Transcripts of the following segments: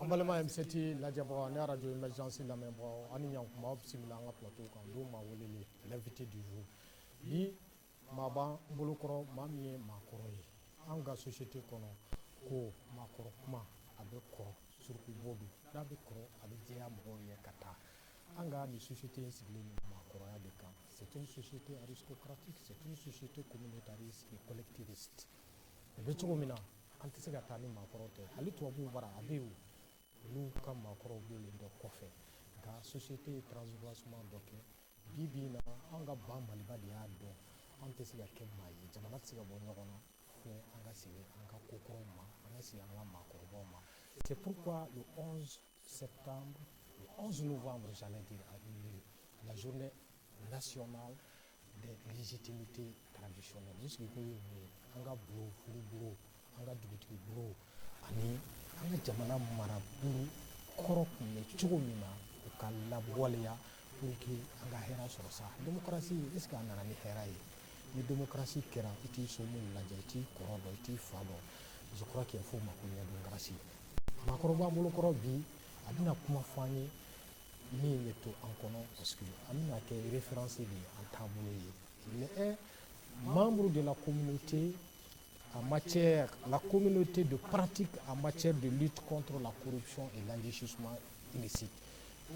Ambalema MCT la diabo na radio emergency la membo ani yankuma bisimila nga plateau kan do ma wolele l'invité du jour bi maba bolokoro mamie makoro ye anga société kono ko makoro kuma abe ko surku bodu da be ko abe jeya mo ye kata anga ni société sigle makoro ya de kan c'est une société aristocratique, c'est une société communautariste et collectiviste be chomina antisiga tani makoro te ali to bu bara abe nous comme makoro bele de kofe ga société transversement donc bibina anga ba maliba de ado antisiga kemma yi jamana tsiga bo nyogona fo anga sile anga kokoroma anga si anga makoro boma. C'est pourquoi le 11 septembre, le 11 novembre, j'allais dire, la journée nationale des légitimités traditionnelles. Jusqu'à ce que anga blo, blo, anga duguti blo, ani anga jamana marabulu korok ne chugumina ukala bolia pour que anga hera sur ça. Démocratie, est-ce qu'on a ni hera yi? La démocratie kera iti somo la jati korodo iti fado. Je crois qu'il faut makunya démocratie. Makoroba bolokoro bi adina kuma fanye ni meto en kono parce que amina ke référencé en tableau. Il est membre de la communauté en matière, la communauté de pratique en matière de lutte contre la corruption et l'enrichissement illicite.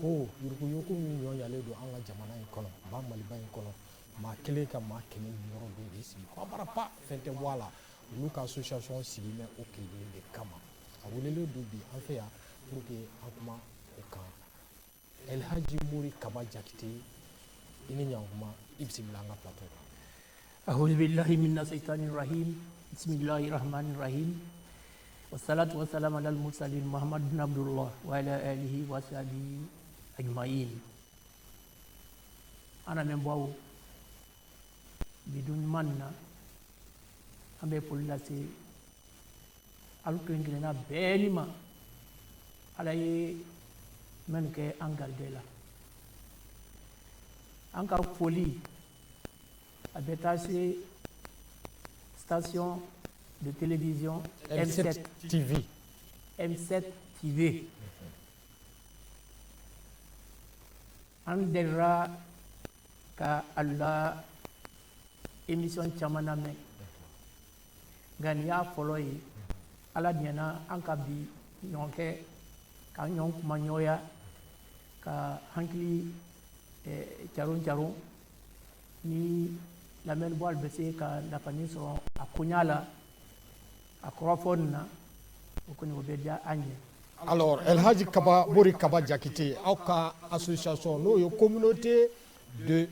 Oh, yurku mi nyo yale do anga jamana en kono, ba maliba en kono, ma kele ka ma kele nyoro do ici. Ko bara pa fente wala, luka association civile au Kenya de Kama. A wolele do bi en fait pour que akuma o kan. El Hadji Mouri Kaba Jakite ini nyanguma ibsimila nga plateau. أعوذ بالله من الشيطان الرجيم بسم الله الرحمن الرحيم والصلاة والسلام على المرسلين محمد بن عبد الله وعلى آله وصحبه أجمعين. أنا من باو بدون منا أم بقول لسه ألوكين كنا بينما على من كأنغال دلا أنغال فولي attaché station de télévision M7 TV. M7 TV. Andera ka Allah émission chamaname. Gania folloy ala diana ankabi nyonke ka nyonk manyoya ka hankli charon ni la même boîte bese ka la famille sont à Konyala à Crawford na okoni obedia anye. Alors El Hadji Kaba Mouri Kaba Jakite auka association no yo communauté de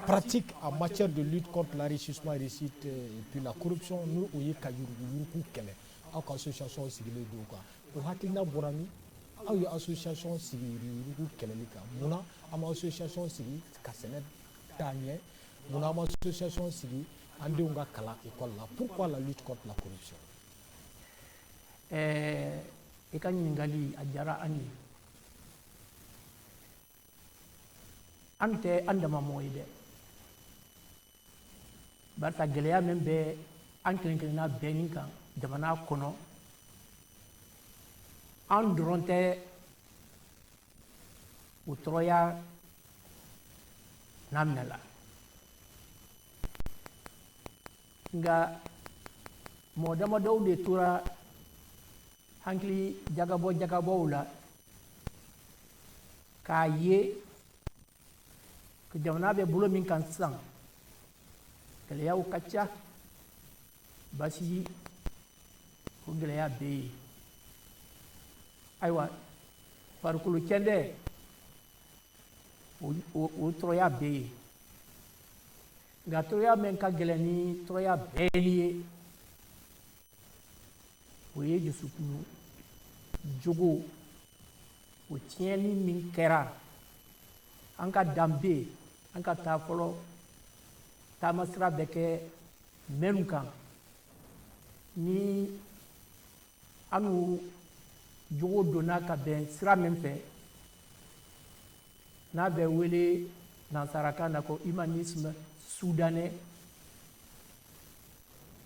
pratique en matière de lutte contre l'enrichissement illicite et puis la corruption nous oye ka yurku kele auka association sigile do ka o hakina borami au yo association sigile yurku kele ka muna ama association sigile ka senet Daniel, mon association civile, Andéunga Kala école là. Pourquoi la lutte contre la corruption? Ekani ngali ajara ani. Ante andama moide. Barta gelea membe ankelina beninka jamana kono. Andronte utroya namnala nga modama dawde tura hankli jagabo la ka ye ko jamna be bulo min kan sang kale yaw kacca basi ko gele ya be aywa farkulu kende o troya be ga troya men ka gelani troya beliye o ye jusukunu jogo o tieni min kera anka dambe anka ta folo ta masra beke menkan ni anu jogo dona ka ben sira men fe n'a bɛ wele nansarakan na ko humanisme soudanais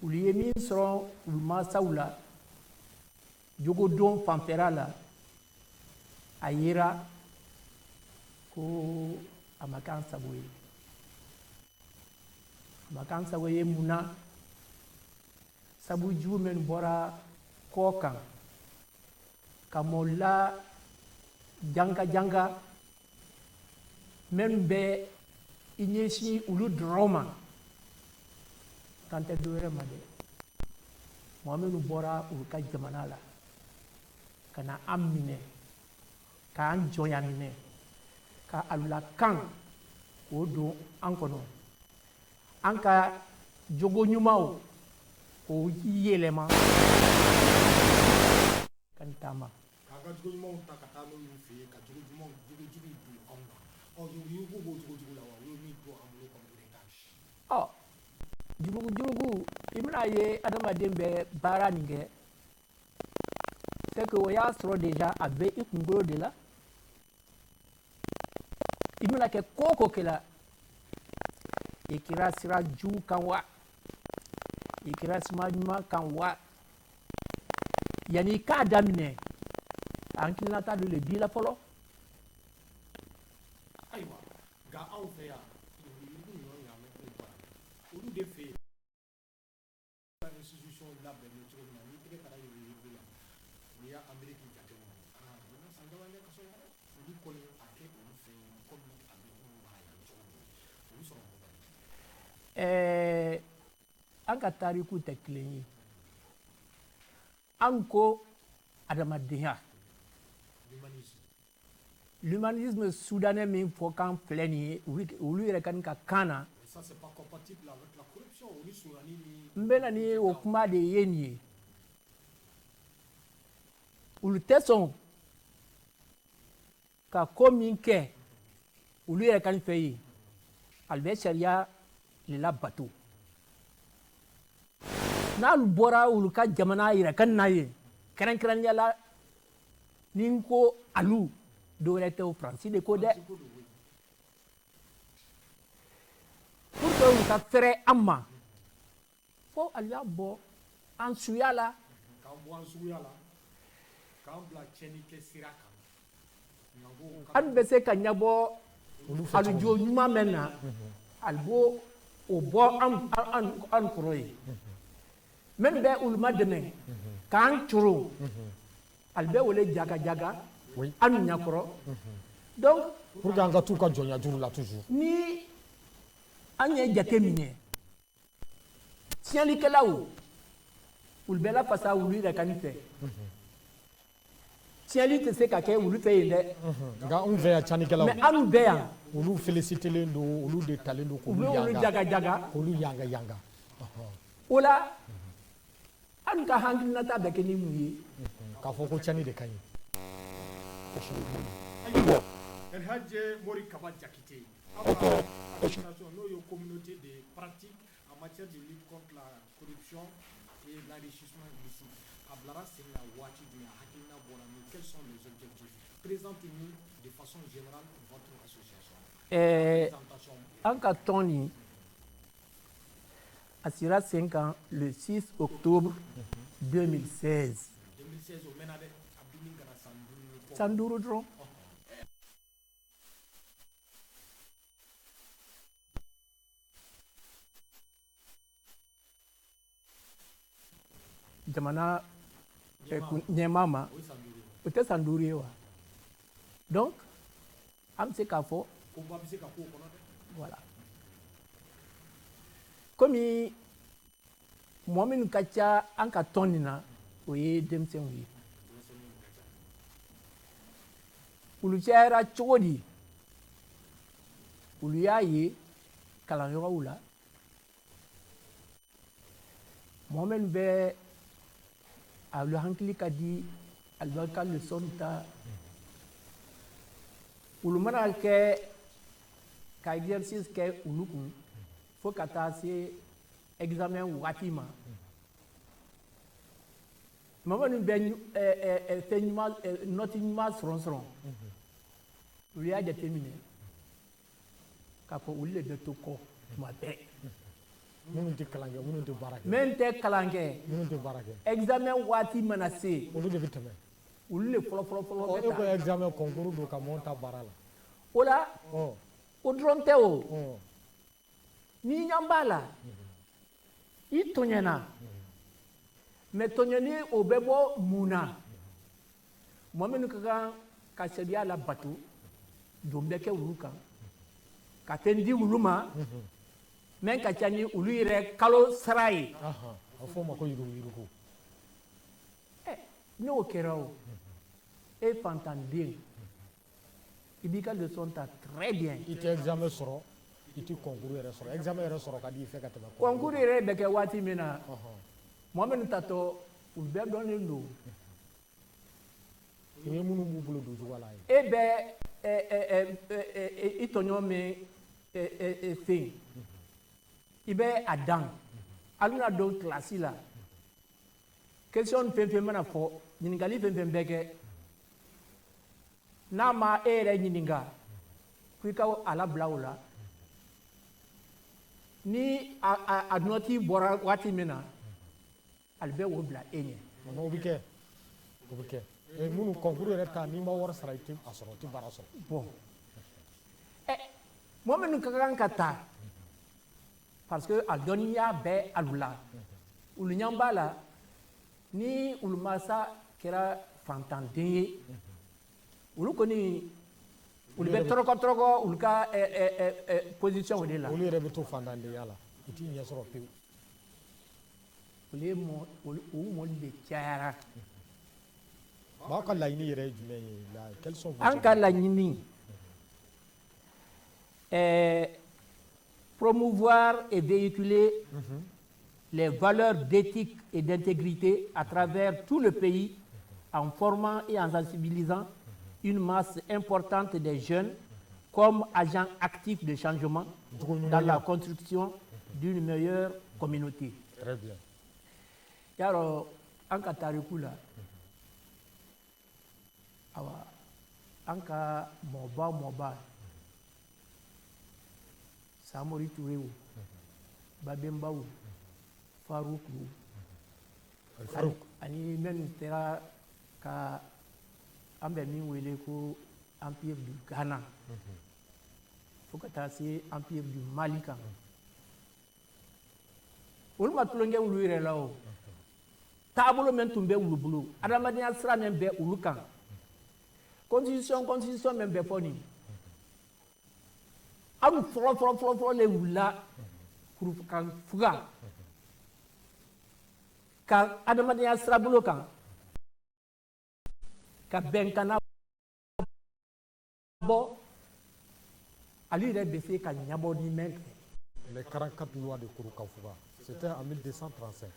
olu ye min sɔrɔ olu mansaw la jogodon fanfɛla la a yera ko a ma k'an sago ye a ma k'an sago ye mun na sabu jugu minnu bɔra kɔ kan ka mɔla janga minnu bɛ i ɲɛsin olu dɔrɔn ma kan tɛ dɔ wɛrɛ ma dɛ mɔgɔ minnu bɔra olu ka jamana la ka na an minɛ k'an jɔnya minɛ ka alulakan k'o don an kɔnɔ an ka jogo ɲumanw k'o yɛlɛma ka nin taama k'a ka jogo ɲumanw ta ka taa n'olu fɛ yen ka jogo ɲumanw jogo juguw don anw na y'u k'o b'o jogo jugu la wa u ye min to an bolo comme héritage jurugu i bɛna ye adamaden bɛ baara nin kɛ c'est que o y'a sɔrɔ déjà a bɛ i kunkolo de la i bɛna kɛ ko o ko kɛla i kɛra sira jugu kan wa i kɛra sira ɲuman kan wa yanni i k'a daminɛ hakilinata dɔ de b'i la fɔlɔ ayiwa nka anw fɛ yan olu de fɛ yen institution labɛnnen cogo min na n'i tɛgɛ taara yugu la n'i y'a Amérique jateminɛ bɛna san dama kɛ ka sɔrɔ olu kɔni a kɛ olu fɛ yen komi a bɛ minnu b'a yan cogo min olu sɔrɔ an ka tariku tɛ kelen ye an ko adamadenya l'humanisme soudanais min fɔ kan filɛ nin ye olu yɛrɛ ka nin ka kan na n bɛna ni o kuma de ye nin ye olu tɛ sɔn ka ko min kɛ olu yɛrɛ ka nin fɛ yen ali bɛ sariya le labato n'alu bɔra olu ka jamana yɛrɛ ka na ye kɛrɛnkɛrɛnnenya la ni n ko alu dɔwɛrɛ tɛ o faransi de ko dɛ pour que olu ka fɛrɛ an ma fo alu y'a bɔ an suya la k'an bɔ an suguya la k'an bila tiɲɛnikɛ sira kan an bɛ se ka ɲɛbɔ alujo ɲuman mɛn na ali b'o o bɔ an kɔrɔ ye minnu bɛ olu ma dɛmɛ k'an coro ali bɛ wele jaga an ɲakɔrɔ donc pour que an ka t'u ka jɔnya juru la toujours ni an ye jate minɛ tiɲɛlikɛlaw olu bɛ lafasa olu yɛrɛ ka nin fɛ tiɲɛli tɛ se ka kɛ olu fɛ yen dɛ nka anw fɛ yan tiɲɛlikɛlaw mais anw bɛ yan olu félicitelen don olu de talen don olu jaga k'olu yanga o la an ka hakilinata bɛ kɛ ni mun ye k'a fɔ ko tiɲɛni de ka ɲi El Hadj Mori Kaba Diakité association n'o ye communauté de pratique en matière de lutte contre la corruption et l'enrichissement illicite a bilara sen na waati jumɛn hakilina bɔra min quels sont les objectifs présentez-nous de façon générale votre association an ka tɔn nin a sira sen kan le 6 octobre 2016 o mɛnna dɛ a dumuni kɛra san duuru dɔrɔn jamana ɲɛmaa ma o tɛ san duuru ye wa donc an bɛ se k'a fɔ voilà komi mɔgɔ minnu ka ca an ka tɔn nin na o ye denmisɛnw ye olu cayara cogo di olu y'a ye kalanyɔrɔw la mɔgɔ minnu bɛ olu hakili ka di olu ka leçon ta olu mana kɛ ka exercice kɛ olu kun fo ka taa se examen wagati ma mɔgɔ minnu bɛ fɛn ɲuman nɔti ɲuman sɔrɔ olu y'a jateminɛ k'a fɔ olu de bɛ to kɔ tuma bɛɛ minnu tɛ kalan kɛ minnu tɛ baara kɛ min tɛ kalan kɛ minnu tɛ baara kɛ examen waati mana se olu de bɛ tɛmɛ olu de fɔlɔ e bɛ ko taa examen concours don ka mɔgɔw ta baara la o la ɔ o dɔrɔn tɛ o ɔ n'i ɲɛ b'a la i tɔɲɛna mais tɔɲɛni o bɛ bɔ mun na mɔgɔ minnu ka kan ka sariya labato don bɛ kɛ olu kan ka tɛ n di olu ma mais ka ca ni olu yɛrɛ kalo sara ye a fɔ o ma ko yurugu-yurugu n'o kɛra o e fantanden i b'i ka leçon ta très bien i tɛ examen sɔrɔ i tɛ concours yɛrɛ sɔrɔ examen yɛrɛ sɔrɔ ka di i fɛ ka tɛmɛ concours yɛrɛ bɛ kɛ waati min na mɔgɔ minnu tatɔ u bɛɛ dɔnnen don i ye minnu b'u bolo don cogo la ye e bɛ i tɔɲɔgɔn min fɛ i bɛ a dan a bɛna don kilasi la question fɛn fɛn mana fɔ ɲininkali fɛn fɛn bɛ kɛ n'a ma e yɛrɛ ɲininka ko i ka a labila o la ni a nɔti bɔra waati min na ale bɛ o bila e ɲɛ o bɛ kɛ o bɛ kɛ minnu concours yɛrɛ ta n'i ma wari sara i tɛ a sɔrɔ i tɛ baara sɔrɔ bon mɔgɔ minnu ka kan ka taa parce que a dɔnniya bɛ alu la olu ɲɛ b'a la ni olu masa kɛra fantanden ye olu kɔni olu bɛ tɔrɔkɔ olu ka position de la olu yɛrɛ bɛ to fantandenya la i t'i ɲɛ sɔrɔ pewu o mɔli de cayara aw ka laɲini yɛrɛ ye jumɛn ye quelles sont vos an ka laɲini promouvoir et véhiculer les valeurs d'éthique et d'intégrité à travers tout le pays en formant et en sensibilisant une masse importante des jeunes comme agents actifs de changement dans la construction d'une meilleure communauté. Très bien. Yaro an ka tariku la awa an ka mɔba Samori Touré o Babemba o Farouk ani minnu sera ka an bɛ min wele ko empire du Ghana fo ka taa se empire du Mali kan olu ma tulonkɛ wulu yɛrɛ la o taabolo min tun bɛ wulu bolo adamadenya sira min bɛ olu kan constitution min bɛ fɔ nin aw fɔlɔ le wulila ka fuga ka adamadenya sirabolo kan ka bɛnkan bɔ ale yɛrɛ bɛ se ka ɲɛbɔ ni mɛn kɛ. Les 44 lois de Kouroukafuga, c'était en 1235.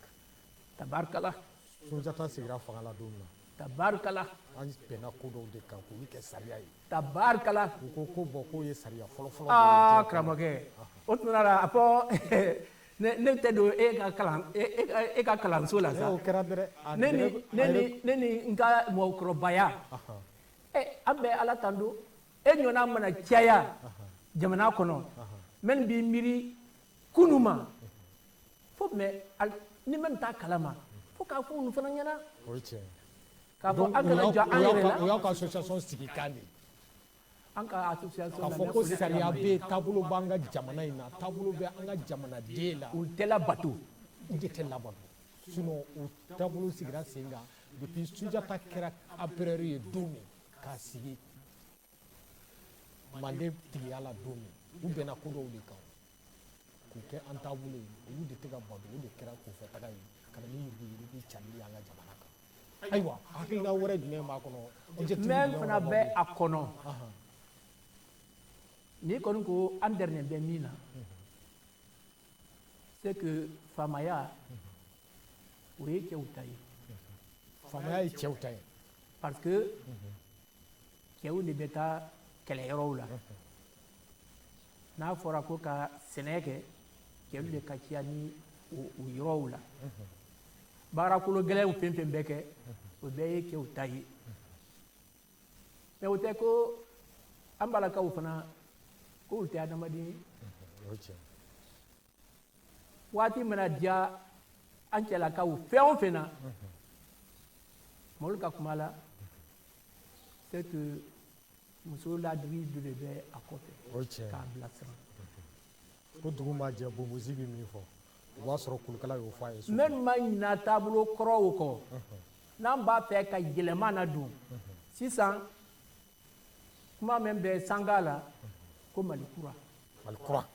Tabarkala. Sunjata sigira fanga la don min na. Tabarkala. An bɛnna ko dɔw de kan k'olu kɛ sariya ye. Tabarkala. U ko ko bɔn k'o ye sariya fɔlɔ-fɔlɔ. Aa karamɔgɔkɛ o tuma na a fɔ ne tɛ don e ka kalanso la sa. O kɛra dɛ. Ne ni n ka mɔgɔkɔrɔbaya an bɛ ala tando e ɲɔgɔnna mana caya jamana kɔnɔ minnu b'i miiri kunun ma fo mɛ ni minnu t'a kalama fo k'a fɔ olu fana ɲɛna. O ye tiɲɛ. K'a fɔ an kana jɔ an yɛrɛ la. O y'aw ka association sigi kan de. An ka association k'a fɔ ko sariya bɛ taabolo b'an ka jamana in na taabolo bɛ an ka jamanaden la. U tɛ labato. U de tɛ labato sinon o taabolo sigira sen kan depuis Sunjata kɛra empereur ye don min k'a sigi Manden tigiya la don min u bɛnna ko dɔw de kan k'u kɛ an taabolo ye olu de tɛ ka bato o de kɛra kunfɛtaga ye ka na ni yurugu-yurugu cali ye an ka jamana kan. Ayiwa hakilina wɛrɛ jumɛn b'a kɔnɔ. Mɛ fana bɛ a kɔnɔ. N'i kɔni ko an dɛrɛnen bɛ min na c'est que faamaya o ye cɛw ta ye. Faamaya ye cɛw ta ye. Parce que cɛw de bɛ taa kɛlɛyɔrɔw la n'a fɔra ko ka sɛnɛ kɛ cɛw de ka ca ni o yɔrɔw la baarakolo gɛlɛnw fɛn fɛn bɛ kɛ o bɛɛ ye cɛw ta ye mais o tɛ ko an balakaw fana ko u tɛ adamaden ye waati mana diya an cɛlakaw fɛn o fɛn na mɔlu ka kuma la c'est que muso ladiri dɔ de bɛ a kɔfɛ k'a bilasira ko dugu ma jɛ bobosi bɛ min fɔ o b'a sɔrɔ kulukala y'o fɔ a ye. minnu ma ɲina taabolo kɔrɔw kɔ n'an b'a fɛ ka yɛlɛma na don sisan kuma min bɛ sanga la ko mali kura. mali kura.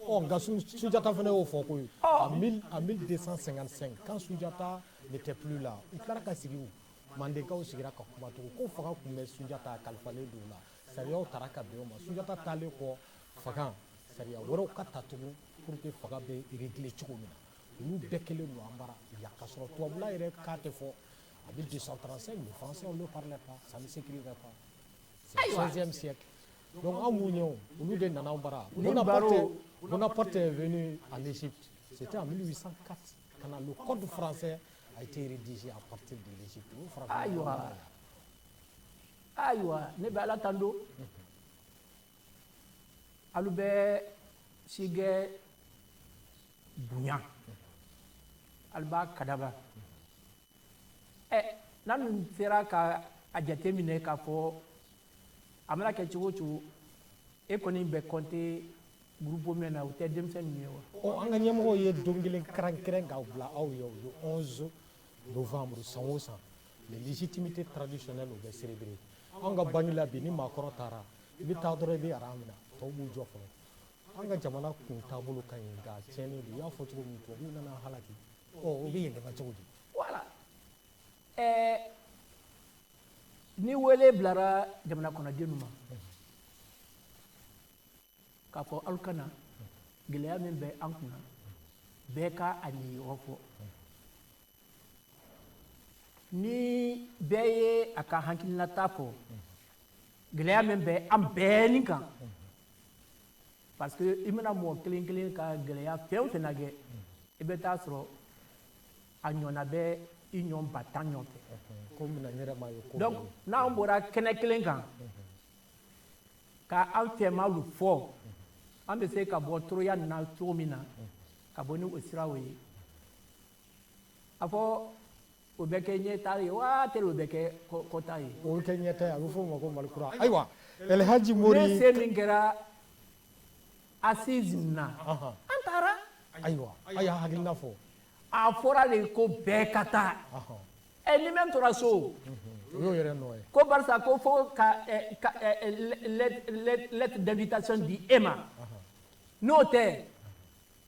nka Sunjata fana y'o fɔ koyi en 1255 quand Sunjata n'était plus là u tilara ka sigi Mandekaw sigira ka kuma tugun ko fanga tun bɛ Sunjata kalifalen don o la sariyaw taara ka bɛn o ma Sunjata taalen kɔ fanga sariya wɛrɛw ka ta tugun pour que fanga bɛ régler cogo min na olu bɛɛ kelen don an bara yan ka sɔrɔ tubabula yɛrɛ k'a tɛ fɔ a bɛ 235 mais français on ne parlait pas ça ne s'écrivait pas c'est le 16e siècle donc an mun ye olu de nana an bara Bonaparte est venu en Égypte c'était en 1804 quand le code français a été rédigé à partir de l'Égypte. Ayiwa ne bɛ ala tando alu bɛ sigɛ bonya alu b'a kadaba n'an sera ka a jateminɛ k'a fɔ a mana kɛ cogo o cogo e kɔni bɛ kɔnte groupe min na o tɛ denmisɛnnin ye wa. an ka ɲɛmɔgɔw ye don kelen kɛrɛnkɛrɛn k'aw bila aw ye o ye 11 novembre san o san les légitimités traditionnelles u bɛ célébrer an ka banque la bi ni maakɔrɔ taara i bɛ taa dɔrɔn i bɛ ara minɛ tɔw b'u jɔ fɔlɔ an ka jamana kun taabolo ka ɲi nka tiɲɛni don i y'a fɔ cogo min tubabuw nana halaki o bɛ yɛlɛma cogo di. voilà ni wele bilara jamana kɔnɔdenw ma k'a fɔ aw kana gɛlɛya min bɛ an kunna bɛɛ ka a niyɔrɔ fɔ ni bɛɛ ye a ka hakilinata fɔ gɛlɛya min bɛ an bɛɛ ni kan parce que i mana mɔgɔ kelen kelen ka gɛlɛya fɛn o fɛn na kɛ i bɛ taa sɔrɔ a ɲɔna bɛ i ɲɔn ba tan ɲɔgɔn fɛ donc n'an bɔra kɛnɛ kelen kan ka an fɛmalu fɔ an bɛ se ka bɔ toroya nin na cogo min na ka bɔ ni o siraw ye a fɔ o bɛ kɛ ɲɛta ye waa teli o bɛ kɛ kɔta ye. o bɛ kɛ ɲɛta ye a bɛ fɔ o ma ko mali kura. ayiwa Elhaji Mori ne se min kɛra assise na an taara. ayiwa a y'a hakilina fɔ. a fɔra de ko bɛɛ ka taa ni min tora so o y'o yɛrɛ nɔ ye. ko barisa ko fo ka lettre d'invitation di e ma n'o tɛ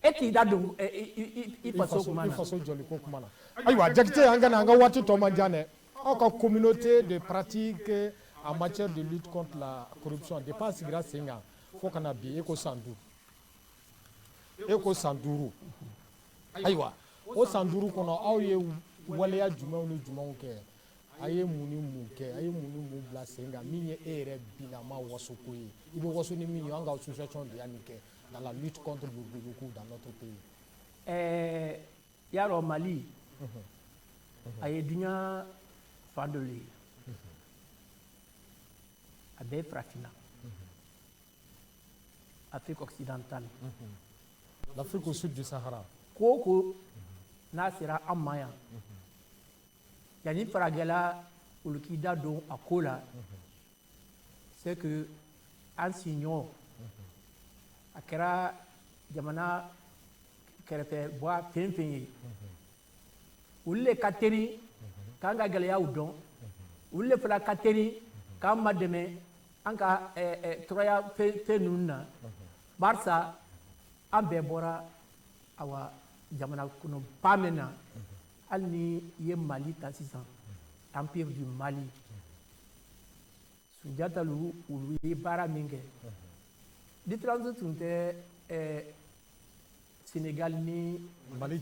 e t'i da don i faso kuma na. i faso jɔli ko kuma na. ayiwa Jakite an kana an ka waati tɔ man jan dɛ aw ka communauté de pratique en matière de lutte contre la corruption depuis a sigira sen kan fo ka na bi e ko san 5 ayiwa o san 5 kɔnɔ aw ye waleya jumɛnw ni jumɛnw kɛ a ye mun ni mun kɛ a ye mun ni mun bila sen kan min ye e yɛrɛ binama waso ko ye i bɛ waso ni min ye an ka association de y'a nin kɛ dans la lutte contre le burukutu dans notre pays. yarɔ Mali a ye diɲɛ fan dɔ ye a bɛɛ farafinna Afrique occidentale l'Afrique au sud du Sahara ko ko n'a sera an ma yan yanni faragɛla olu k'i da don a ko la c'est que an siɲɔgɔn a kɛra jamana kɛrɛfɛ bɔ fɛn fɛn ye olu le ka teri k'an ka gɛlɛyaw dɔn olu le fana ka teri k'an ma dɛmɛ an ka tɔɔrɔya fɛn ninnu na barisa an bɛɛ bɔra awa jamana kɔnɔ ba min na hali ni ye Mali ta sisan empire du Mali Sunjata olu ye baara min kɛ différence tun tɛ Sénégal ni Mali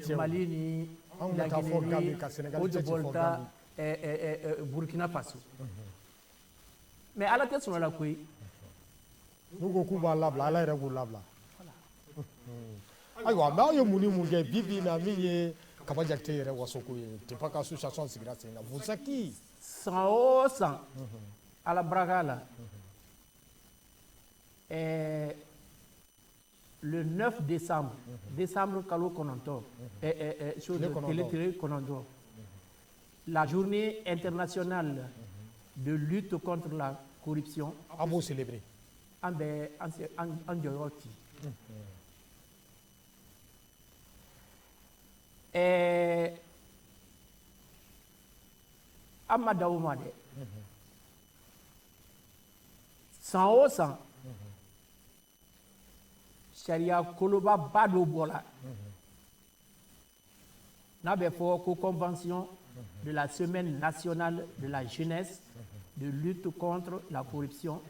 ni La Guinée ni Côte d'Ivoire Burkina Faso mais ala tɛ sɔn a la koyi n'u ko k'u b'a labila ala yɛrɛ b'u labila ayiwa mais aw ye mun ni mun kɛ bi bi in na min ye Kaba Jakite yɛrɛ wasoko ye depuis que association sigira sen kan vous êtes qui san o san ala baraka la le 9 décembre, décembre kalo kɔnɔntɔn, télé kɔnɔntɔn, la journée internationale de lutte contre la corruption. A b'o célébrer. An bɛ an jɔyɔrɔ ci. An ma da o ma dɛ. San o san, sariya kolobaba dɔ bɔra. N'a bɛ fɔ ko convention de la semaine nationale de la jeunesse de lutte contre la corruption.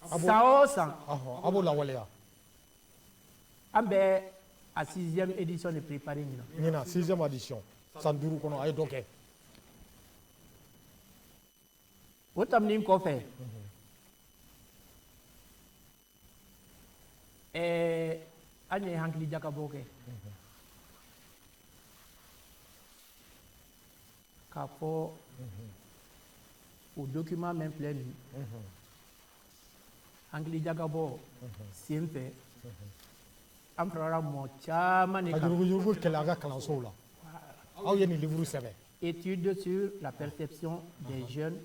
San o san. A b'o lawaleya. An bɛ a 6e édition de préparer ɲinan 6e édition san 5 kɔnɔ a ye dɔ kɛ. O tɛmɛnen kɔfɛ, an ye hakili jakabɔ kɛ k'a fɔ o document min filɛ nin ye, hakili jakabɔ sen fɛ an farala mɔgɔ caman de kan. Ka yurugu kɛlɛ a ka kalansow la. Aw ye nin livre sɛbɛn. Étude sur la perception des jeunes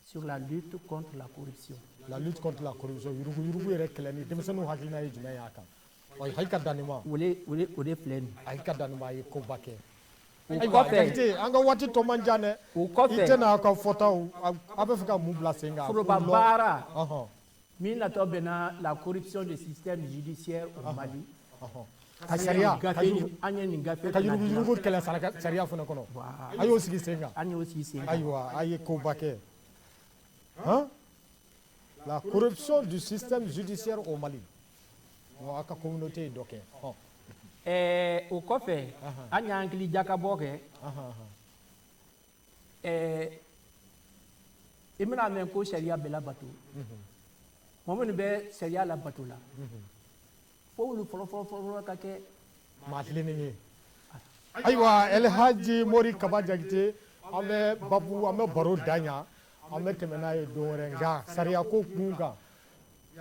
sur la lutte contre la corruption. La lutte contre la corruption, yurugu yɛrɛ kɛlɛ ni denmisɛnninw hakilina ye jumɛn y'a kan. Wa Hayika Danima. O de filɛ nin ye. Hayika Danima a ye koba kɛ. O kɔfɛ, Jakite, an ka waati tɔ man jan dɛ. o kɔfɛ, I tɛna aw ka fɔtaw, a bɛ fɛ ka mun bila sen kan. foroba baara min natɔ bɛnna la corruption du système judiciaire au Mali. Ka sariya, an ye nin gafe ka yurugu kɛlɛ sariya fana kɔnɔ. A y'o sigi sen kan. An y'o sigi sen kan. Ayiwa, a ye koba kɛ. La corruption du système judiciaire au Mali. A ka communauté ye dɔ kɛ. O kɔfɛ, an y'an hakili jakabɔ kɛ. I bɛna mɛn ko sariya bɛ labato. Mɔgɔ minnu bɛ sariya labato la, fo olu fɔlɔ ka kɛ maa tilennen ye. Ayiwa, Elhaji Mori Kaba Jakite, an bɛ babu, an bɛ baro da ɲa, an bɛ tɛmɛ n'a ye don wɛrɛ nka sariya ko kun kan.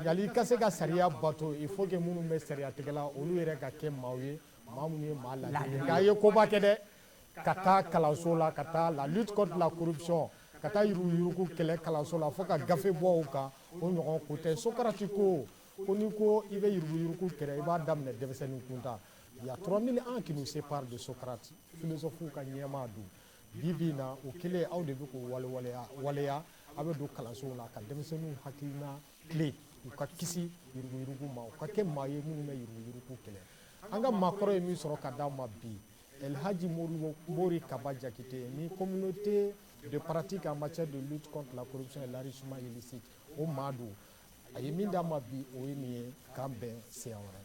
Yali ka se ka sariya bato, il faut que minnu bɛ sariya tigɛla olu yɛrɛ ka kɛ maaw ye, maa minnu ye maa ladiri. Nka a ye koba kɛ dɛ, ka taa kalanso la, ka taa la lutte contre la corruption, ka taa yurugu kɛlɛ kalanso la fo ka gafe bɔ o kan, o ɲɔgɔn ko tɛ. Sokarati ko n'i ko i bɛ yurugu kɛlɛ, i b'a daminɛ denmisɛnnin kunta. Il y a 3000 ans qui nous séparent de Socrate, philosophe ka ɲɛmaa don. Bi bi in na o kɛlen aw de bɛ k'o waleya, a bɛ don kalansow la ka denmisɛnninw hakilina tile. U ka kisi yurugu ma, u ka kɛ maa ye minnu bɛ yurugu kɛlɛ. An ka maakɔrɔ ye min sɔrɔ ka d'an ma bi, Elhaji Mori Kaba Jakite ni communauté de pratique en matière de lutte contre la corruption et l'enrichissement illicite o maa don. A ye min d'an ma bi o ye nin ye k'an bɛn siɲɛ wɛrɛ.